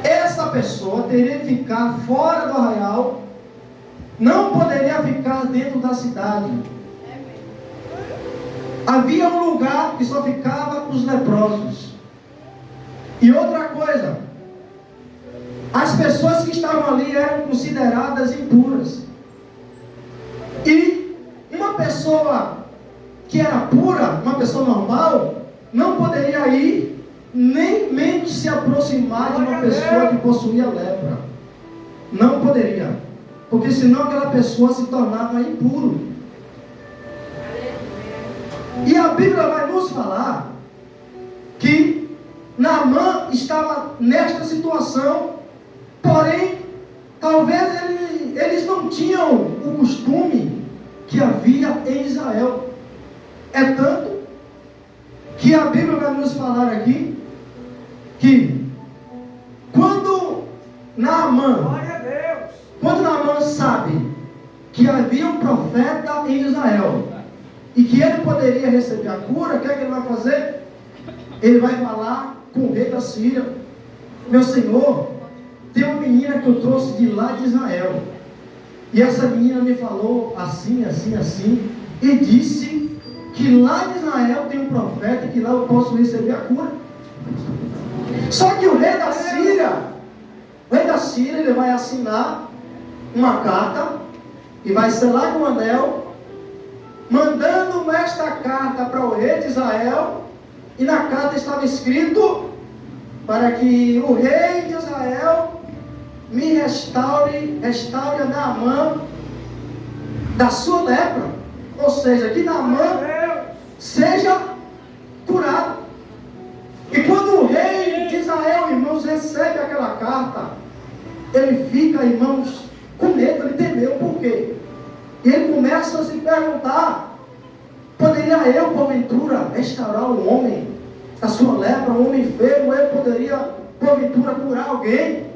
essa pessoa teria que ficar fora do arraial, não poderia ficar dentro da cidade. Havia um lugar que só ficava os leprosos. E outra coisa, as pessoas que estavam ali eram consideradas impuras. E uma pessoa que era pura, uma pessoa normal, não poderia ir, nem mesmo se aproximar de uma pessoa que possuía lepra. Não poderia, porque senão aquela pessoa se tornava impuro. E a Bíblia vai nos falar que Naamã estava nesta situação, porém, talvez eles não tinham o costume que havia em Israel. É tanto que a Bíblia vai nos falar aqui que quando Naamã sabe que havia um profeta em Israel e que ele poderia receber a cura, o que é que ele vai fazer? Ele vai falar com o rei da Síria: meu senhor, tem uma menina que eu trouxe de lá de Israel, e essa menina me falou assim, assim, assim, e disse que lá de Israel tem um profeta, que lá eu posso receber a cura. Só que o rei da Síria, ele vai assinar uma carta e vai selar com um anel, mandando esta carta para o rei de Israel. E na carta estava escrito: para que o rei de Israel me restaure a Naamã da sua lepra. Ou seja, que Naamã seja curado. E quando o rei de Israel, irmãos, recebe aquela carta, ele fica, irmãos, com medo, ele temeu. Por quê? E ele começa a se perguntar: poderia eu, porventura, restaurar um homem da sua lepra, um homem enfermo? Eu poderia, porventura, curar alguém?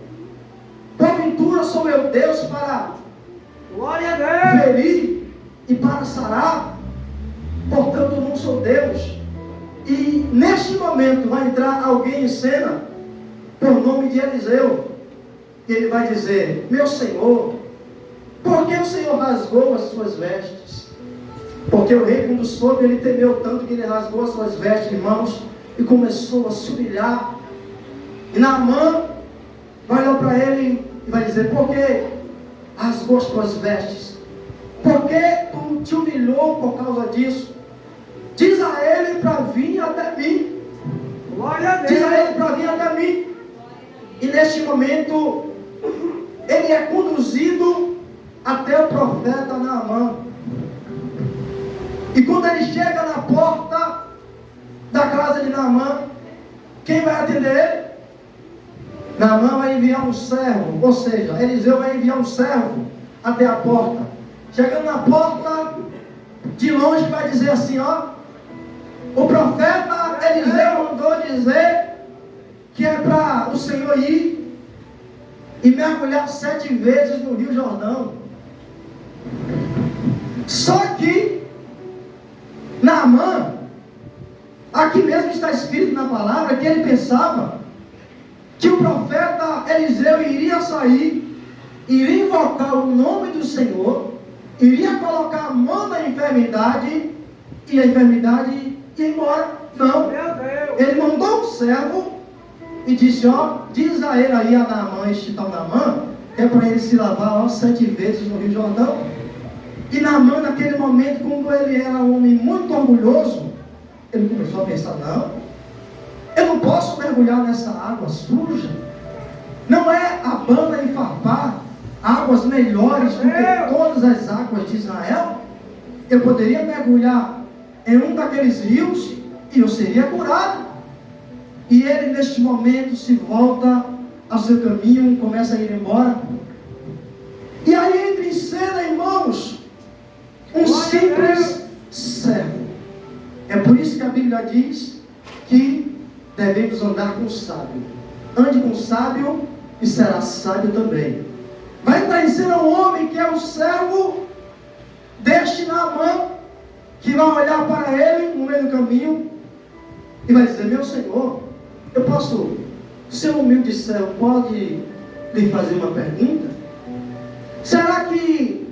Porventura sou eu Deus para ferir e para sarar? Portanto, não sou Deus. E neste momento vai entrar alguém em cena, por nome de Eliseu, e ele vai dizer: meu senhor, por que o Senhor rasgou as suas vestes? Porque o rei, quando soube, ele temeu tanto que ele rasgou as suas vestes, irmãos, e começou a se humilhar. E Naamã vai olhar para ele e vai dizer: por que rasgou as tuas vestes? Por que tu te humilhou por causa disso? Diz a ele para vir até mim. Diz a ele para vir até mim. E neste momento ele é conduzido até o profeta Naamã. E quando ele chega na porta da casa de Naamã, quem vai atender ele? Naamã vai enviar um servo, ou seja, Eliseu vai enviar um servo até a porta. Chegando na porta, de longe vai dizer assim: ó, o profeta Eliseu mandou dizer que é para o Senhor ir e mergulhar 7 vezes no Rio Jordão. Só que Naamã, aqui mesmo está escrito na palavra que ele pensava que o profeta Eliseu iria sair, iria invocar o nome do Senhor, iria colocar a mão na enfermidade e a enfermidade ia embora. Não, ele mandou um servo e disse: ó, diz a ele aí, a Naamã, este tal Naamã, que é para ele se lavar 7 vezes no Rio Jordão. E Naamã, naquele momento, como ele era um homem muito orgulhoso, ele começou a pensar: não, eu não posso mergulhar nessa água suja. Não é Abana e Farpar águas melhores do que todas as águas de Israel? Eu poderia mergulhar em um daqueles rios e eu seria curado. E ele neste momento se volta ao seu caminho, começa a ir embora. E aí entra em cena, irmãos, um simples servo. É por isso que a Bíblia diz que devemos andar com o sábio. Ande com o sábio e será sábio também. Vai entrar em cena um homem que é o servo deste Naamã, que vai olhar para ele no meio do caminho e vai dizer: meu senhor, eu posso seu humilde servo pode lhe fazer uma pergunta? Será que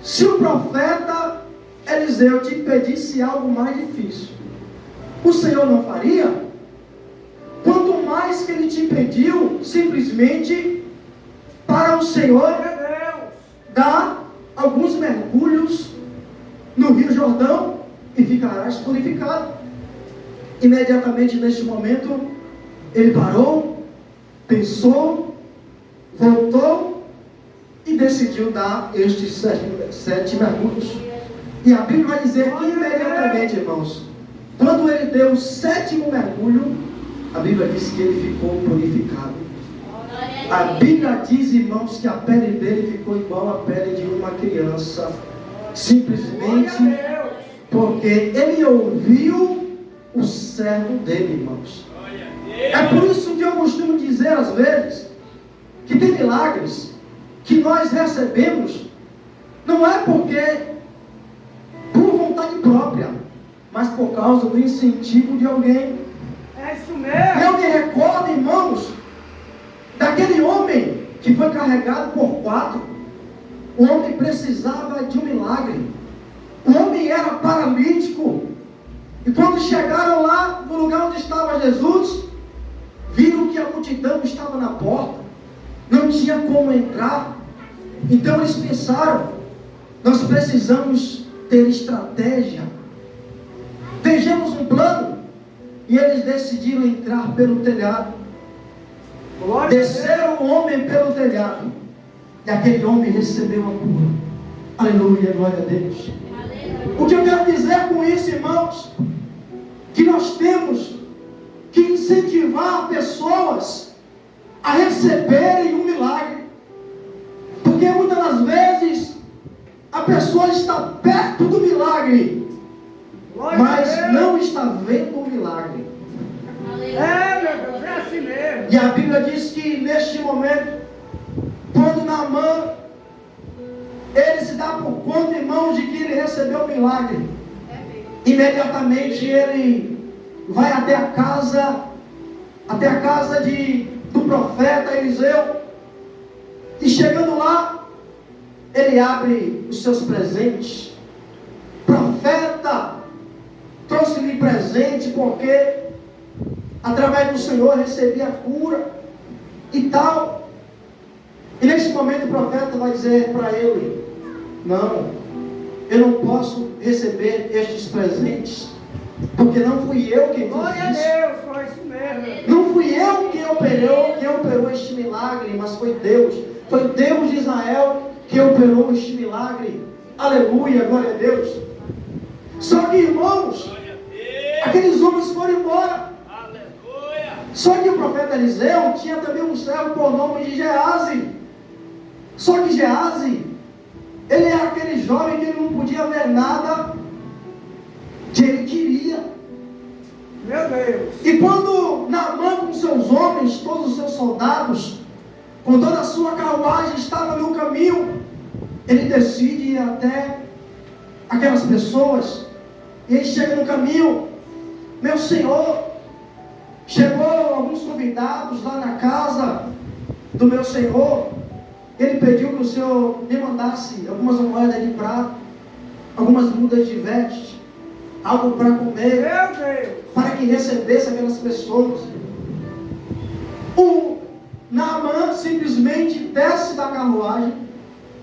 se o profeta Eliseu te pedisse algo mais difícil, o Senhor não faria? Quanto mais que ele te pediu, simplesmente para o Senhor dar alguns mergulhos no Rio Jordão e ficarás purificado. Imediatamente neste momento, ele parou, pensou, voltou e decidiu dar estes 7 mergulhos. E a Bíblia vai dizer que imediatamente, irmãos, quando ele deu o 7º mergulho, a Bíblia diz que ele ficou purificado. A Bíblia diz, irmãos, que a pele dele ficou igual à pele de uma criança, simplesmente porque ele ouviu o servo dele, irmãos. É por isso que eu costumo dizer às vezes que tem milagres que nós recebemos, não é porque por vontade própria, mas por causa do incentivo de alguém. É isso mesmo. Eu me recordo, irmãos, daquele homem que foi carregado por 4. O homem precisava de um milagre. O homem era paralítico. E quando chegaram lá no lugar onde estava Jesus, viram que a multidão estava na porta, não tinha como entrar. Então eles pensaram: nós precisamos ter estratégia, vejamos um plano. E eles decidiram entrar pelo telhado. Desceram o homem pelo telhado, e aquele homem recebeu a cura. Aleluia, glória a Deus. O que eu quero dizer com isso, irmãos, que nós temos que incentivar pessoas a receberem um milagre, porque muitas das vezes a pessoa está perto do milagre, mas não está vendo o milagre. É, meu Deus, é assim mesmo. E a Bíblia diz que neste momento, quando Naamã, ele se dá por conta, irmãos, de que ele recebeu o milagre, imediatamente ele vai até a casa do profeta Eliseu, e chegando lá, ele abre os seus presentes. Profeta, trouxe-lhe presente porque através do Senhor recebi a cura e tal. E neste momento o profeta vai dizer para ele: não, eu não posso receber estes presentes, porque não fui eu quem fiz Glória a isso. Deus, foi isso mesmo. Não fui eu quem operou este milagre, mas foi Deus. Foi Deus de Israel que operou este milagre. Aleluia, glória a Deus. Só que, irmãos, aqueles homens foram embora. Só que o profeta Eliseu tinha também um servo por nome de Geazi. Só que Geazi, ele era aquele jovem que ele não podia ver nada que ele queria. Meu Deus. E quando Naamã com seus homens, todos os seus soldados, com toda a sua carruagem, estava no caminho, ele decide ir até aquelas pessoas. E ele chega no caminho: meu senhor, chegou alguns convidados lá na casa do meu senhor. Ele pediu que o senhor me mandasse algumas moedas de prata, algumas mudas de veste, algo para comer, Meu Deus. para que recebesse aquelas pessoas. O Naamã simplesmente desce da carruagem,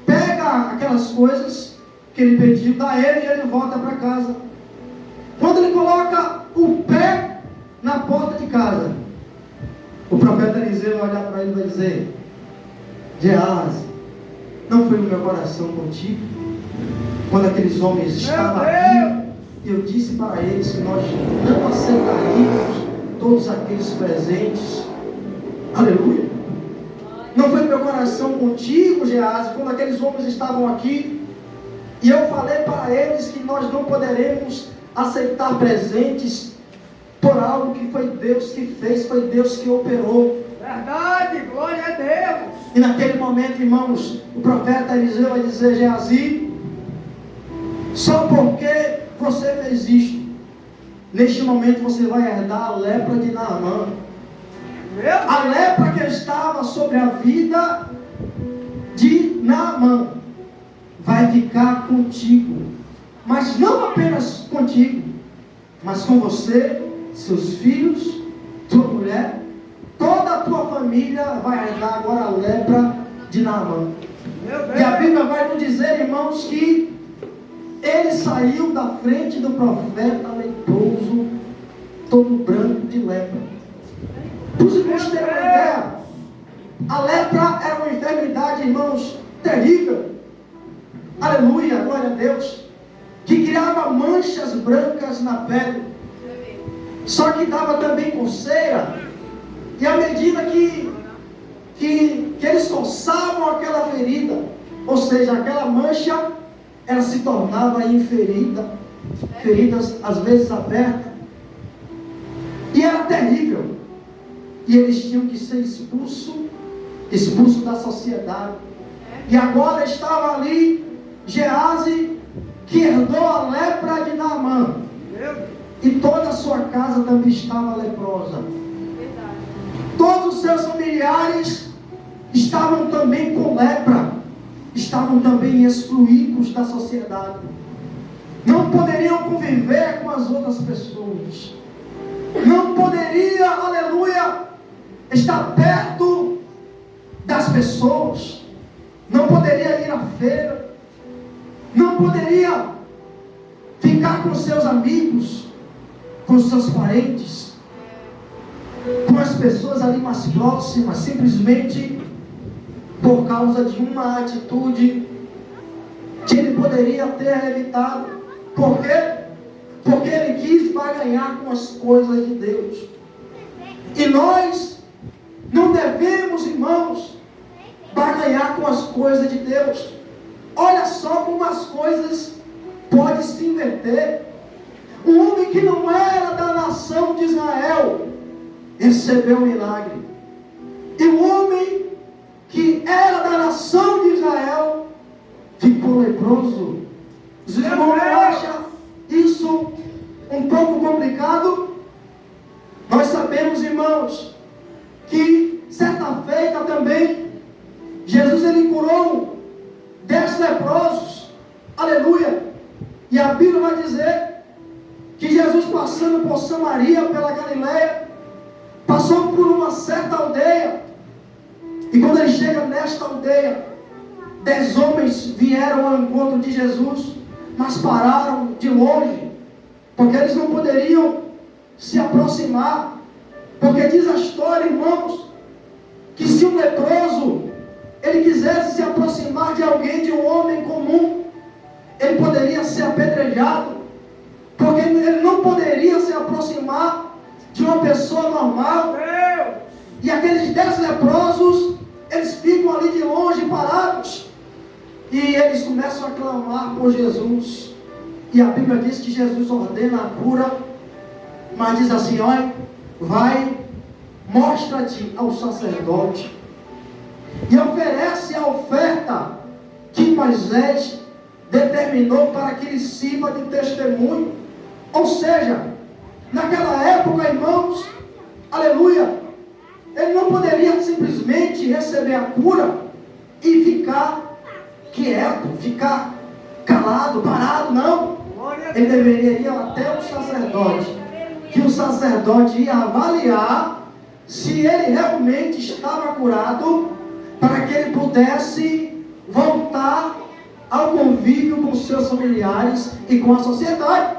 pega aquelas coisas que ele pediu, dá ele e ele volta para casa. Quando ele coloca o pé na porta de casa, o profeta Eliseu vai olhar para ele e vai dizer: Geazi, não foi no meu coração contigo, quando aqueles homens estavam aqui, e eu disse para eles que nós não aceitaríamos todos aqueles presentes. Aleluia. Não foi no meu coração contigo, Geazi, quando aqueles homens estavam aqui, e eu falei para eles que nós não poderemos aceitar presentes por algo que foi Deus que fez, foi Deus que operou. Verdade, glória a Deus. E naquele momento, irmãos, o profeta Eliseu vai dizer: Geazi, só porque você fez isto, neste momento você vai herdar a lepra de Naamã. A lepra que estava sobre a vida de Naamã vai ficar contigo. Mas não apenas contigo, mas com você, seus filhos, tua mulher, toda a tua família vai herdar agora a lepra de Naamã. E a Bíblia vai nos dizer, irmãos, que ele saiu da frente do profeta leproso, todo branco de lepra. Para os irmãos terem uma ideia, a lepra era uma enfermidade, irmãos, terrível. Aleluia, glória a Deus. Que criava manchas brancas na pele. Só que dava também coceira. E à medida que eles coçavam aquela ferida, ou seja, aquela mancha, ela se tornava em feridas às vezes abertas. E era terrível. E eles tinham que ser expulsos da sociedade. E agora estava ali Geazi, que herdou a lepra de Naamã. E toda a sua casa também estava leprosa. Todos os seus familiares estavam também com lepra. Estavam também excluídos da sociedade. Não poderiam conviver com as outras pessoas. Não poderia, aleluia, estar perto das pessoas. Não poderia ir à feira. Não poderia ficar com seus amigos, com seus parentes, com as pessoas ali mais próximas, simplesmente por causa de uma atitude que ele poderia ter evitado. Por quê? Porque ele quis barganhar com as coisas de Deus. E nós não devemos, irmãos, barganhar com as coisas de Deus. Olha só como as coisas podem se inverter. Um homem que não era da nação de Israel recebeu um milagre. E o homem que era da nação de Israel ficou leproso. Os irmãos acham isso um pouco complicado? Nós sabemos, irmãos, que certa feita também Jesus ele curou 10 leprosos. Aleluia. E a Bíblia vai dizer que Jesus, passando por Samaria, pela Galileia, passou por uma certa aldeia. E quando ele chega nesta aldeia, 10 homens vieram ao encontro de Jesus, mas pararam de longe, porque eles não poderiam se aproximar. Porque diz a história, irmãos, que se um leproso ele quisesse se aproximar de alguém, de um homem comum, ele poderia ser apedrejado, porque ele não poderia se aproximar de uma pessoa normal. E aqueles 10 leprosos, eles ficam ali de longe parados, e eles começam a clamar por Jesus. E a Bíblia diz que Jesus ordena a cura, mas diz assim: olha, vai, mostra-te ao sacerdote, e oferece a oferta que Moisés determinou para que ele sirva de testemunho. Ou seja, naquela época, irmãos, aleluia, ele não poderia simplesmente receber a cura e ficar quieto, ficar calado, parado, não. Ele deveria ir até o sacerdote, que o sacerdote ia avaliar se ele realmente estava curado, para que ele pudesse voltar ao convívio com seus familiares e com a sociedade.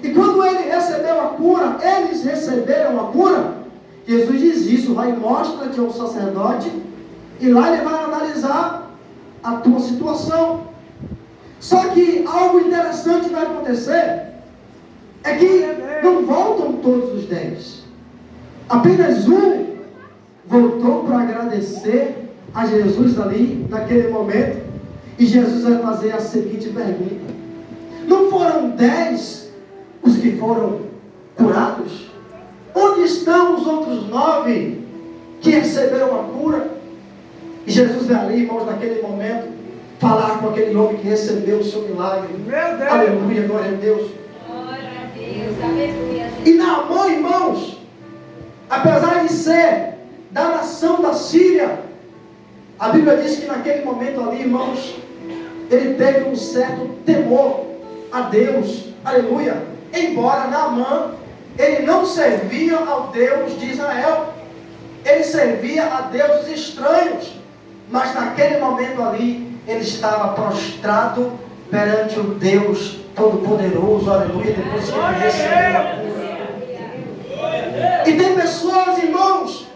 E quando ele recebeu a cura, eles receberam a cura, Jesus diz isso: vai, mostra-te ao sacerdote, e lá ele vai analisar a tua situação. Só que algo interessante vai acontecer, é que não voltam todos os 10. Apenas um voltou para agradecer a Jesus ali, naquele momento. E Jesus vai fazer a seguinte pergunta: não foram 10 os que foram curados? Onde estão os outros 9 que receberam a cura? E Jesus vai ali, irmãos, naquele momento, falar com aquele homem que recebeu o seu milagre. Meu Deus! Aleluia, glória a Deus. Glória a Deus, aleluia. E Naamã, irmãos, apesar de ser da nação da Síria. A Bíblia diz que naquele momento ali, irmãos, ele teve um certo temor a Deus, aleluia. Embora Naamã, ele não servia ao Deus de Israel, ele servia a deuses estranhos, mas naquele momento ali, ele estava prostrado perante o Deus Todo-Poderoso, aleluia, depois que ele recebeu a cura. E tem pessoas, irmãos,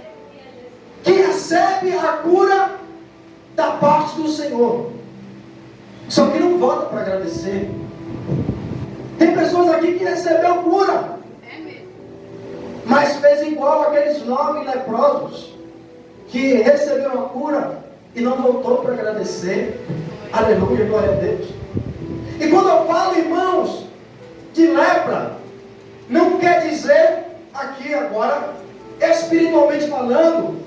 que recebem a cura da parte do Senhor, só que não volta para agradecer. Tem pessoas aqui que recebeu cura, mas fez igual aqueles 9 leprosos que receberam a cura e não voltou para agradecer. Aleluia, glória a Deus. E quando eu falo, irmãos, de lepra, não quer dizer aqui agora, espiritualmente falando,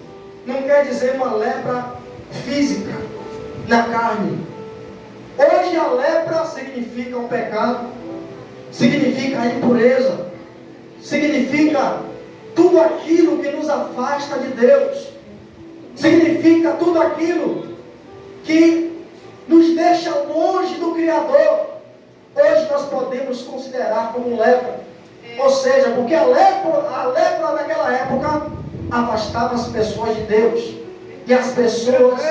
não quer dizer uma lepra física na carne. Hoje a lepra significa um pecado, significa a impureza, significa tudo aquilo que nos afasta de Deus, significa tudo aquilo que nos deixa longe do Criador. Hoje nós podemos considerar como lepra, ou seja, porque a lepra naquela época afastava as pessoas de Deus, e as pessoas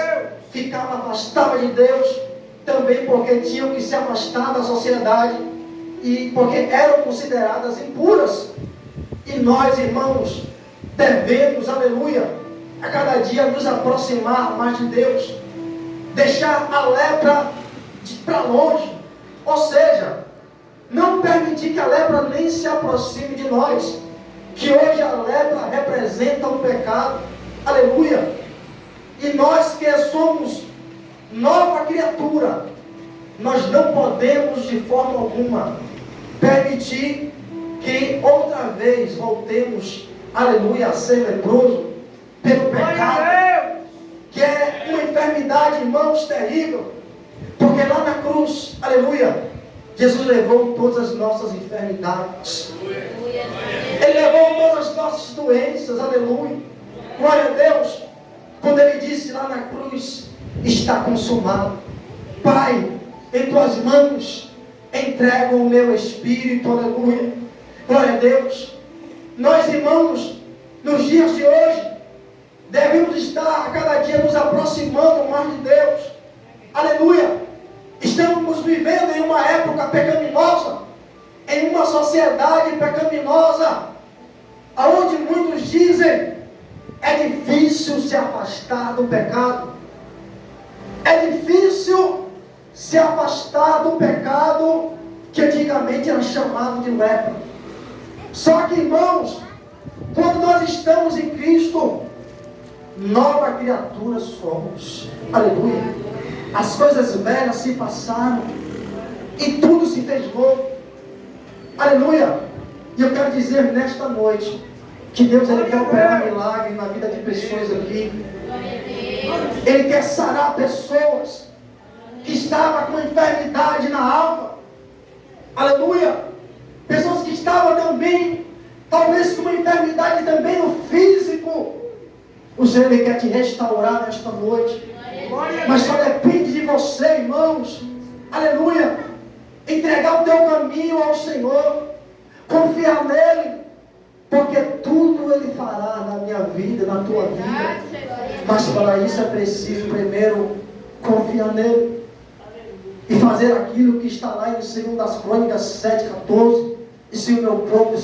ficavam afastadas de Deus também porque tinham que se afastar da sociedade e porque eram consideradas impuras. E nós, irmãos, devemos, aleluia, a cada dia nos aproximar mais de Deus, deixar a lepra para longe, ou seja, não permitir que a lepra nem se aproxime de nós, que hoje a lepra representa um pecado, aleluia, e nós que somos nova criatura, nós não podemos de forma alguma permitir que outra vez voltemos, aleluia, a ser leproso pelo pecado, que é uma enfermidade, irmãos, terrível, porque lá na cruz, aleluia, Jesus levou todas as nossas enfermidades, Ele levou todas as nossas doenças, aleluia, glória a Deus, quando Ele disse lá na cruz, está consumado. Pai, em tuas mãos entrego o meu espírito, aleluia, glória a Deus. Nós, irmãos, nos dias de hoje, devemos estar a cada dia nos aproximando mais de Deus, aleluia. Estamos vivendo em uma época pecaminosa, em uma sociedade pecaminosa, aonde muitos dizem, é difícil se afastar do pecado, é difícil se afastar do pecado que antigamente era chamado de lepra. Só que, irmãos, quando nós estamos em Cristo, nova criatura somos, aleluia. As coisas velhas se passaram e tudo se fez novo, aleluia. E eu quero dizer nesta noite que Deus, Ele quer operar milagre na vida de pessoas aqui. Ele quer sarar pessoas que estavam com enfermidade na alma, aleluia. Pessoas que estavam também, talvez com uma enfermidade também no físico. O Senhor, Ele quer te restaurar nesta noite, mas só depende de você, irmãos, aleluia, entregar o teu caminho ao Senhor, confiar nele, porque tudo Ele fará na minha vida, na tua vida, mas para isso é preciso primeiro confiar nele e fazer aquilo que está lá em 2 Crônicas 7,14. E se o meu povo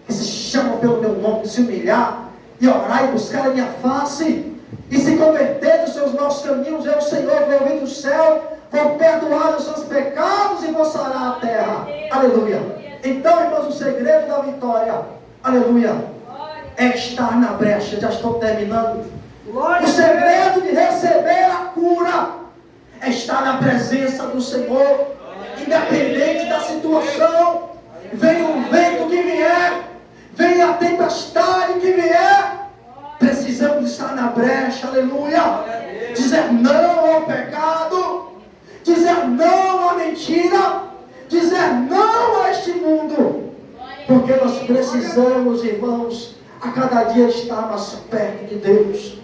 que se chama pelo meu nome se humilhar e orar e buscar a minha face e se converter dos seus maus caminhos, eu, Senhor, vou ouvir do céu, vou perdoar os seus pecados e vou sarar a terra, aleluia. Então, irmãos, o segredo da vitória, aleluia, é estar na brecha. Já estou terminando. O segredo de receber a cura é estar na presença do Senhor, independente da situação. Venha o vento que vier, venha a tempestade que vier, precisamos estar na brecha, aleluia. Dizer não ao pecado, dizer não à mentira, dizer não a este mundo, porque nós precisamos, irmãos, a cada dia estar mais perto de Deus.